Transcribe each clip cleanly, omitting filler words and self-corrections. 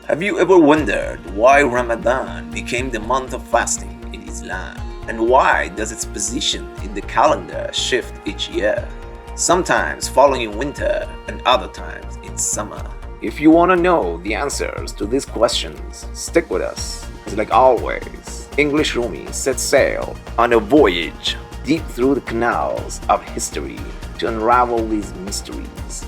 Have you ever wondered why Ramadan became the month of fasting in Islam? And why does its position in the calendar shift each year? Sometimes falling in winter and other times in summer. If you want to know the answers to these questions, stick with us. As like always, English Rumi sets sail on a voyage deep through the canals of history to unravel these mysteries.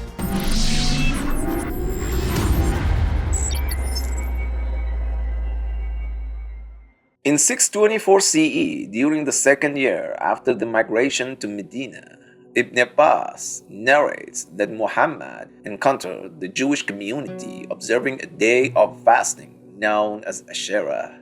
In 624 CE, during the second year after the migration to Medina, Ibn Abbas narrates that Muhammad encountered the Jewish community observing a day of fasting known as Ashura.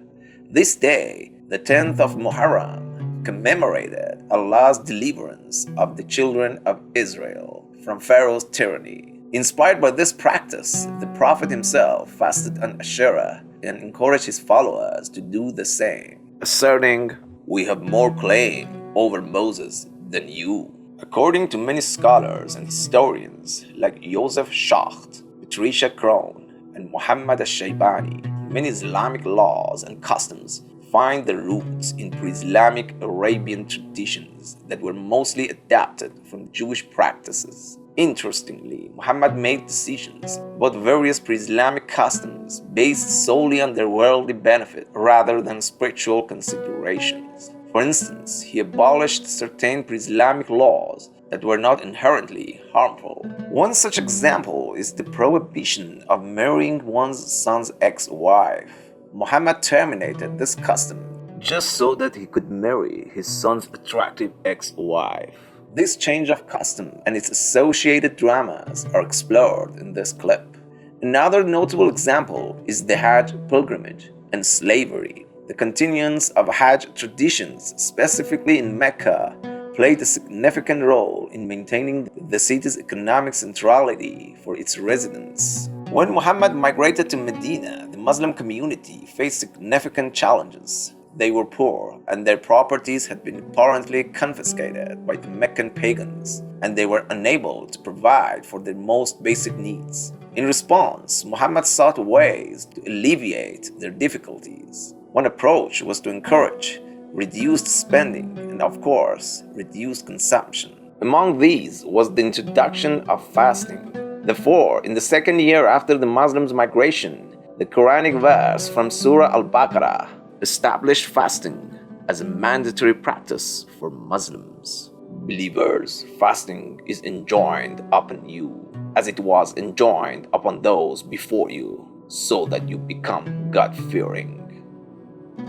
This day, the 10th of Muharram, commemorated Allah's deliverance of the children of Israel from Pharaoh's tyranny. Inspired by this practice, the Prophet himself fasted on Ashura and encouraged his followers to do the same, asserting, "We have more claim over Moses than you." According to many scholars and historians like Joseph Schacht, Patricia Krohn, and Muhammad al-Shaybani, many Islamic laws and customs find their roots in pre-Islamic Arabian traditions that were mostly adapted from Jewish practices. Interestingly, Muhammad made decisions about various pre-Islamic customs based solely on their worldly benefit rather than spiritual considerations. For instance, he abolished certain pre-Islamic laws that were not inherently harmful. One such example is the prohibition of marrying one's son's ex-wife. Muhammad terminated this custom just so that he could marry his son's attractive ex-wife. This change of custom and its associated dramas are explored in this clip. Another notable example is the Hajj pilgrimage and slavery. The continuance of Hajj traditions, specifically in Mecca, played a significant role in maintaining the city's economic centrality for its residents. When Muhammad migrated to Medina, the Muslim community faced significant challenges. They were poor, and their properties had been apparently confiscated by the Meccan pagans, and they were unable to provide for their most basic needs. In response, Muhammad sought ways to alleviate their difficulties. One approach was to encourage reduced spending and, of course, reduced consumption. Among these was the introduction of fasting. Therefore, in the second year after the Muslims' migration, the Quranic verse from Surah Al-Baqarah established fasting as a mandatory practice for Muslims. Believers, fasting is enjoined upon you, as it was enjoined upon those before you, so that you become God-fearing.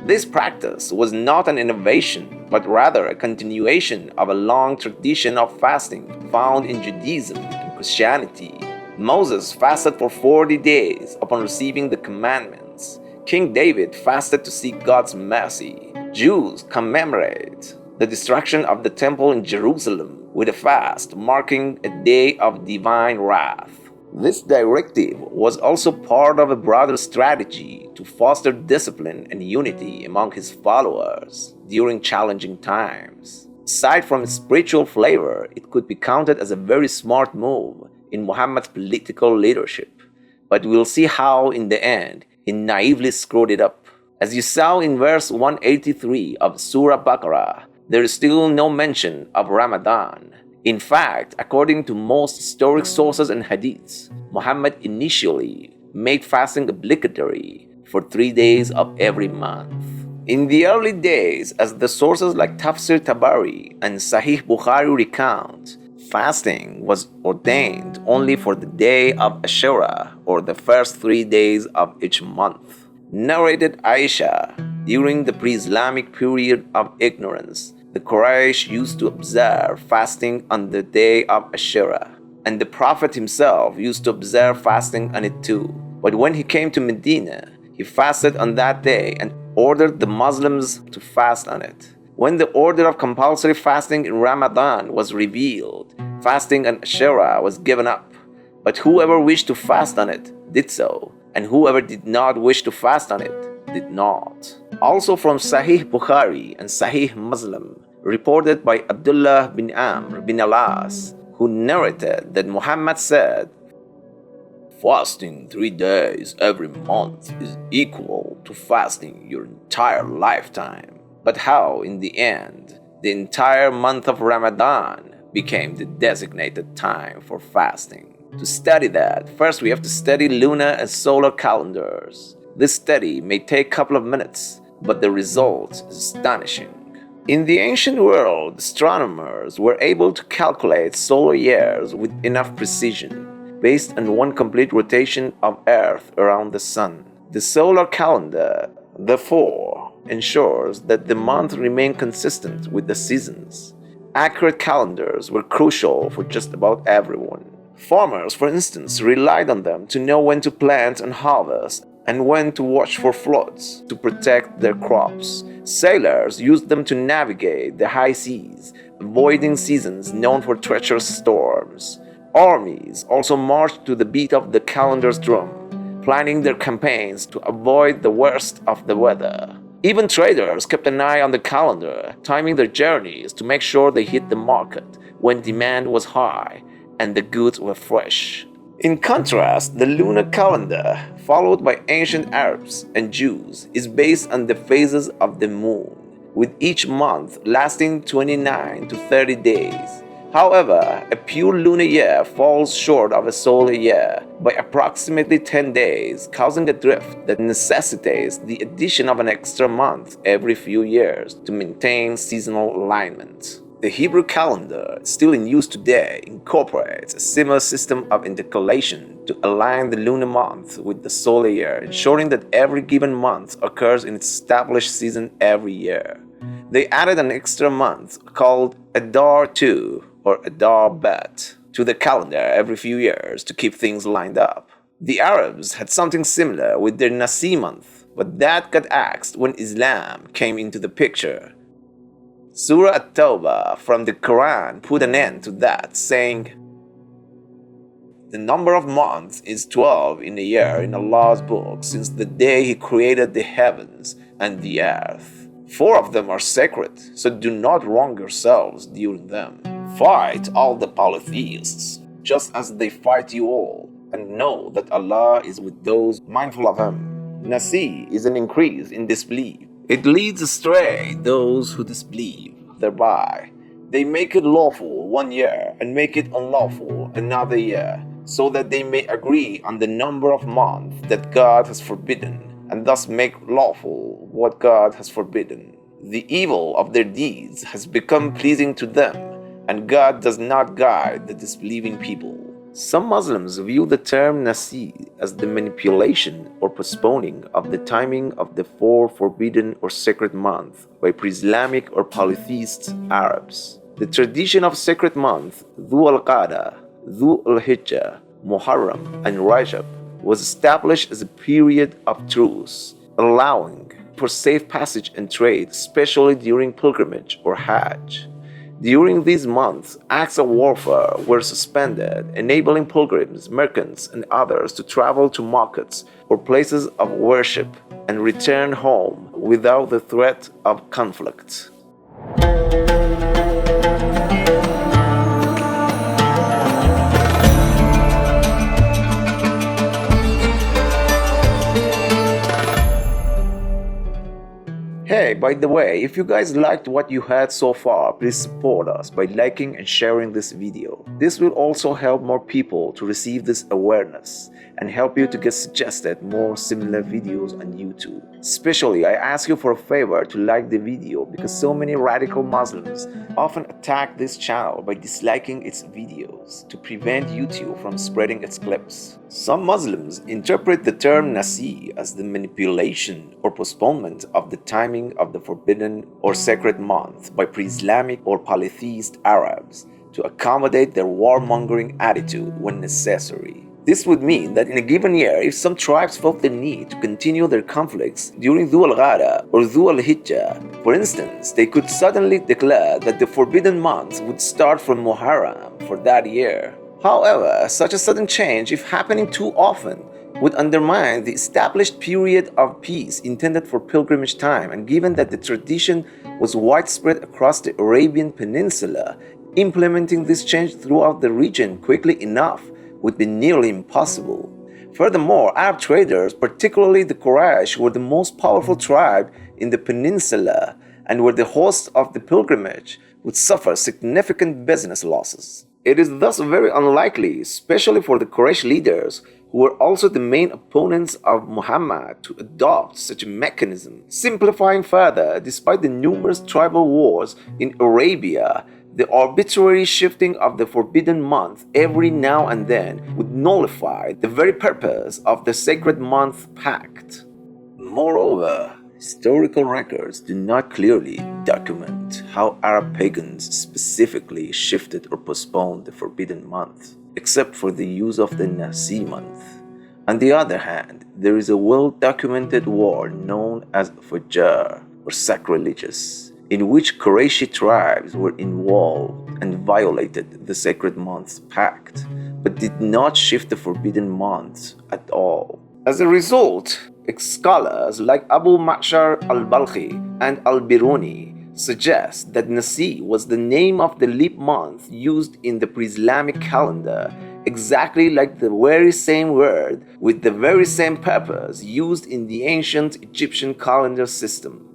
This practice was not an innovation, but rather a continuation of a long tradition of fasting found in Judaism and Christianity. Moses fasted for 40 days upon receiving the commandments. King David fasted to seek God's mercy. Jews commemorate the destruction of the temple in Jerusalem with a fast marking a day of divine wrath. This directive was also part of a broader strategy to foster discipline and unity among his followers during challenging times. Aside from its spiritual flavor, it could be counted as a very smart move in Muhammad's political leadership. But we'll see how, in the end, he naively screwed it up. As you saw in verse 183 of Surah Baqarah, there is still no mention of Ramadan. In fact, according to most historic sources and hadiths, Muhammad initially made fasting obligatory for 3 days of every month. In the early days, as the sources like Tafsir Tabari and Sahih Bukhari recount, fasting was ordained only for the day of Ashura, or the first 3 days of each month. Narrated Aisha, during the pre-Islamic period of ignorance, the Quraysh used to observe fasting on the day of Ashura, and the Prophet himself used to observe fasting on it too. But when he came to Medina, he fasted on that day and ordered the Muslims to fast on it. When the order of compulsory fasting in Ramadan was revealed, fasting on Ashura was given up. But whoever wished to fast on it did so, and whoever did not wish to fast on it did not. Also from Sahih Bukhari and Sahih Muslim, reported by Abdullah bin Amr bin Alas, who narrated that Muhammad said, Fasting 3 days every month is equal to fasting your entire lifetime. But how, in the end, the entire month of Ramadan became the designated time for fasting? To study that, first we have to study lunar and solar calendars. This study may take a couple of minutes, but the result is astonishing. In the ancient world, astronomers were able to calculate solar years with enough precision based on one complete rotation of Earth around the Sun. The solar calendar, therefore, ensures that the months remain consistent with the seasons. Accurate calendars were crucial for just about everyone. Farmers, for instance, relied on them to know when to plant and harvest and when to watch for floods to protect their crops. Sailors used them to navigate the high seas, avoiding seasons known for treacherous storms. Armies also marched to the beat of the calendar's drum, planning their campaigns to avoid the worst of the weather. Even traders kept an eye on the calendar, timing their journeys to make sure they hit the market when demand was high and the goods were fresh. In contrast, the lunar calendar, followed by ancient Arabs and Jews, is based on the phases of the moon, with each month lasting 29 to 30 days. However, a pure lunar year falls short of a solar year by approximately 10 days, causing a drift that necessitates the addition of an extra month every few years to maintain seasonal alignment. The Hebrew calendar, still in use today, incorporates a similar system of intercalation to align the lunar month with the solar year, ensuring that every given month occurs in its established season every year. They added an extra month called Adar 2 or Adar Bet to the calendar every few years to keep things lined up. The Arabs had something similar with their Nasi month, but that got axed when Islam came into the picture. Surah At-Tawbah from the Quran put an end to that, saying, "The number of months is 12 in a year in Allah's book since the day He created the heavens and the earth. 4 of them are sacred, so do not wrong yourselves during them. Fight all the polytheists, just as they fight you all, and know that Allah is with those mindful of Him." Nasi is an increase in disbelief. It leads astray those who disbelieve thereby. They make it lawful 1 year and make it unlawful another year, so that they may agree on the number of months that God has forbidden, and thus make lawful what God has forbidden. The evil of their deeds has become pleasing to them, and God does not guide the disbelieving people. Some Muslims view the term Nasi as the manipulation or postponing of the timing of the 4 forbidden or sacred months by pre-Islamic or polytheist Arabs. The tradition of sacred months Dhu al-Qa'dah, Dhu al-Hijjah, Muharram, and Rajab was established as a period of truce, allowing for safe passage and trade, especially during pilgrimage or Hajj. During these months, acts of warfare were suspended, enabling pilgrims, merchants, and others to travel to markets or places of worship and return home without the threat of conflict. Hey, by the way, if you guys liked what you heard so far, please support us by liking and sharing this video. This will also help more people to receive this awareness and help you to get suggested more similar videos on YouTube. Especially, I ask you for a favor to like the video because so many radical Muslims often attack this channel by disliking its videos to prevent YouTube from spreading its clips. Some Muslims interpret the term Nasi as the manipulation or postponement of the timing of the forbidden or sacred month by pre-Islamic or polytheist Arabs to accommodate their warmongering attitude when necessary. This would mean that in a given year, if some tribes felt the need to continue their conflicts during Dhu al-Qa'dah or Dhu al-Hijjah, for instance, they could suddenly declare that the forbidden month would start from Muharram for that year. However, such a sudden change, if happening too often, would undermine the established period of peace intended for pilgrimage time, and given that the tradition was widespread across the Arabian Peninsula, implementing this change throughout the region quickly enough would be nearly impossible. Furthermore, Arab traders, particularly the Quraysh, were the most powerful tribe in the peninsula and were the hosts of the pilgrimage, would suffer significant business losses. It is thus very unlikely, especially for the Quraysh leaders, who were also the main opponents of Muhammad, to adopt such a mechanism. Simplifying further, despite the numerous tribal wars in Arabia, the arbitrary shifting of the forbidden month every now and then would nullify the very purpose of the sacred month pact. Moreover, historical records do not clearly document how Arab pagans specifically shifted or postponed the forbidden month, except for the use of the Nasi month. On the other hand, there is a well-documented war known as Fajr, or sacrilegious, in which Qurayshi tribes were involved and violated the sacred month's pact, but did not shift the forbidden months at all. As a result, scholars like Abu Ma'shar al-Balkhi and al-Biruni suggest that Nasi was the name of the leap month used in the pre-Islamic calendar, exactly like the very same word with the very same purpose used in the ancient Egyptian calendar system.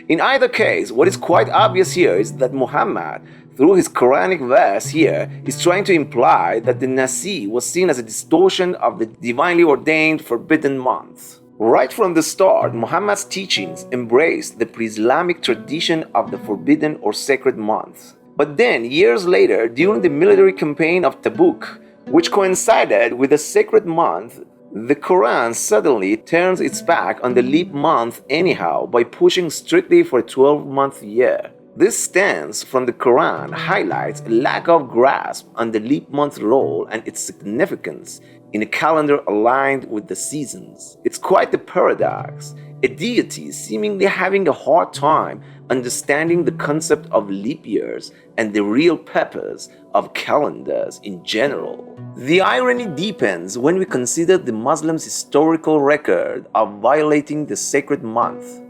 In either case, what is quite obvious here is that Muhammad, through his Quranic verse here, is trying to imply that the Nasi was seen as a distortion of the divinely ordained forbidden month. Right from the start, Muhammad's teachings embraced the pre-Islamic tradition of the forbidden or sacred month. But then, years later, during the military campaign of Tabuk, which coincided with the sacred month, the Quran suddenly turns its back on the leap month anyhow by pushing strictly for a 12-month year. This stance from the Quran highlights a lack of grasp on the leap month role and its significance in a calendar aligned with the seasons. It's quite a paradox, a deity seemingly having a hard time understanding the concept of leap years and the real purpose of calendars in general. The irony deepens when we consider the Muslims' historical record of violating the sacred month.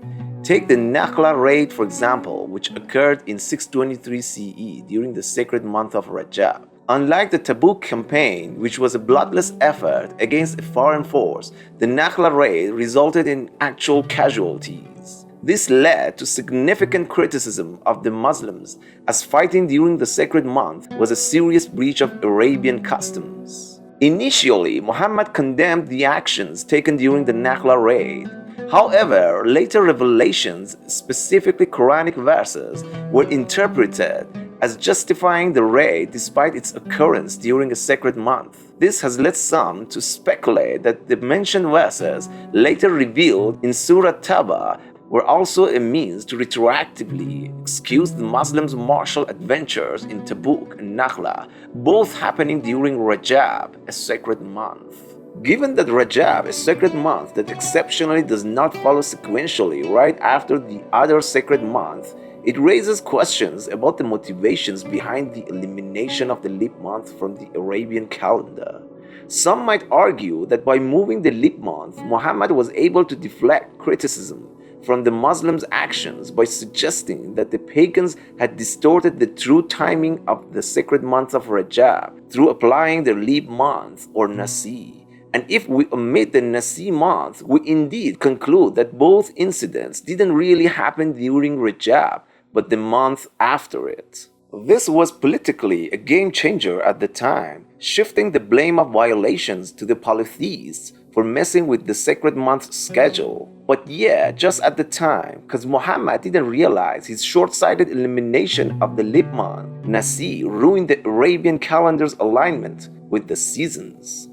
Take the Nakhla raid, for example, which occurred in 623 CE during the sacred month of Rajab. Unlike the Tabuk campaign, which was a bloodless effort against a foreign force, the Nakhla raid resulted in actual casualties. This led to significant criticism of the Muslims, as fighting during the sacred month was a serious breach of Arabian customs. Initially, Muhammad condemned the actions taken during the Nakhla raid. However, later revelations, specifically Quranic verses, were interpreted as justifying the raid despite its occurrence during a sacred month. This has led some to speculate that the mentioned verses, later revealed in Surah At-Tawbah, were also a means to retroactively excuse the Muslims' martial adventures in Tabuk and Nakhla, both happening during Rajab, a sacred month. Given that Rajab, a sacred month that exceptionally does not follow sequentially right after the other sacred month, it raises questions about the motivations behind the elimination of the leap month from the Arabian calendar. Some might argue that by moving the leap month, Muhammad was able to deflect criticism from the Muslims' actions by suggesting that the pagans had distorted the true timing of the sacred month of Rajab through applying the leap month or Nasi. And if we omit the Nasi month, we indeed conclude that both incidents didn't really happen during Rajab, but the month after it. This was politically a game changer at the time, shifting the blame of violations to the polytheists for messing with the sacred month schedule. But yeah, just at the time, because Muhammad didn't realize his short-sighted elimination of the leap month, Nasi ruined the Arabian calendar's alignment with the seasons.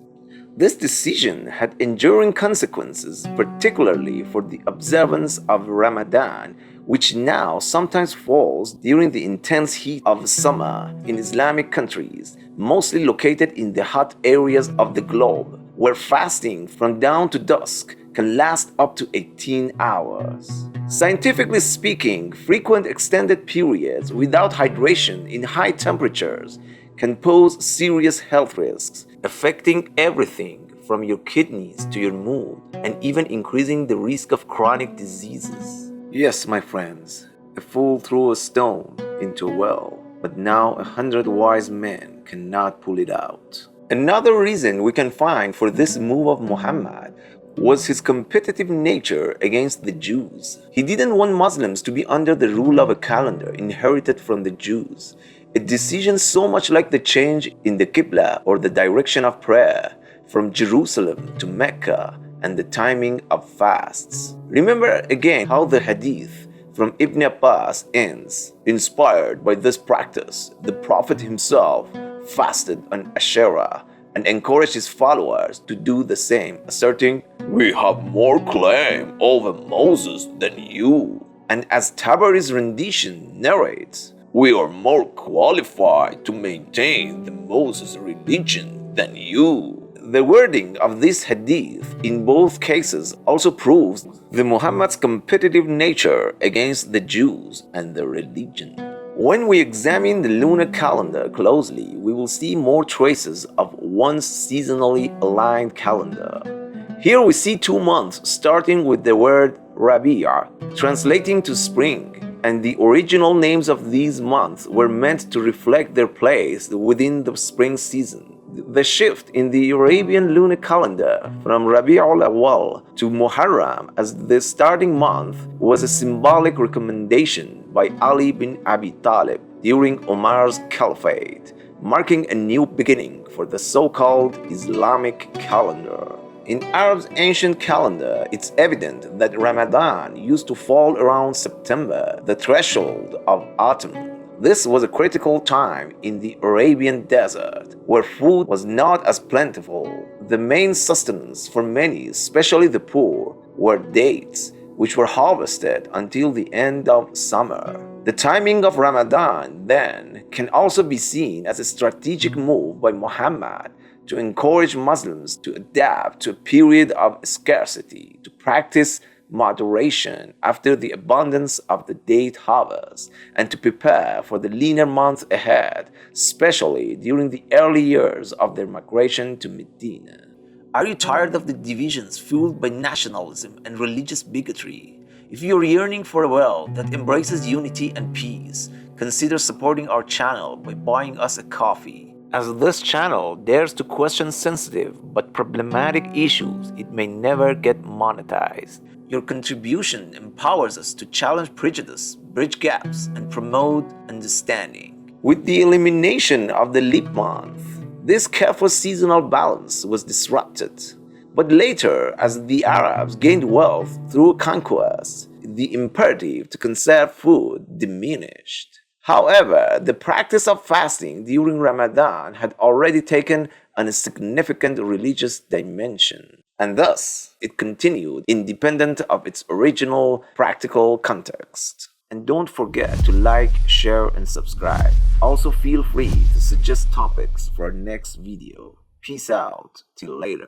This decision had enduring consequences, particularly for the observance of Ramadan, which now sometimes falls during the intense heat of summer in Islamic countries, mostly located in the hot areas of the globe, where fasting from dawn to dusk can last up to 18 hours. Scientifically speaking, frequent extended periods without hydration in high temperatures can pose serious health risks, affecting everything from your kidneys to your mood, and even increasing the risk of chronic diseases. Yes, my friends, a fool threw a stone into a well, but now 100 wise men cannot pull it out. Another reason we can find for this move of Muhammad was his competitive nature against the Jews. He didn't want Muslims to be under the rule of a calendar inherited from the Jews, a decision so much like the change in the Qibla or the direction of prayer from Jerusalem to Mecca and the timing of fasts. Remember again how the hadith from Ibn Abbas ends. Inspired by this practice, the Prophet himself fasted on Ashura and encouraged his followers to do the same, asserting, "We have more claim over Moses than you." And as Tabari's rendition narrates, "We are more qualified to maintain the Moses religion than you." The wording of this hadith in both cases also proves the Muhammad's competitive nature against the Jews and their religion. When we examine the lunar calendar closely, we will see more traces of once seasonally aligned calendar. Here we see 2 months starting with the word Rabi'a, translating to spring, and the original names of these months were meant to reflect their place within the spring season. The shift in the Arabian lunar calendar from Rabi'ul Awwal to Muharram as the starting month was a symbolic recommendation by Ali bin Abi-Talib during Umar's caliphate, marking a new beginning for the so-called Islamic calendar. In Arab's ancient calendar, it's evident that Ramadan used to fall around September, the threshold of autumn. This was a critical time in the Arabian desert, where food was not as plentiful. The main sustenance for many, especially the poor, were dates, which were harvested until the end of summer. The timing of Ramadan, then, can also be seen as a strategic move by Muhammad to encourage Muslims to adapt to a period of scarcity, to practice moderation after the abundance of the date harvest, and to prepare for the leaner months ahead, especially during the early years of their migration to Medina. Are you tired of the divisions fueled by nationalism and religious bigotry? If you're yearning for a world that embraces unity and peace, consider supporting our channel by buying us a coffee. As this channel dares to question sensitive but problematic issues, it may never get monetized. Your contribution empowers us to challenge prejudice, bridge gaps, and promote understanding. With the elimination of the leap month, this careful seasonal balance was disrupted. But later, as the Arabs gained wealth through conquest, the imperative to conserve food diminished. However, the practice of fasting during Ramadan had already taken on a significant religious dimension, and thus it continued independent of its original practical context. And don't forget to like, share, and subscribe. Also feel free to suggest topics for our next video. Peace out, till later.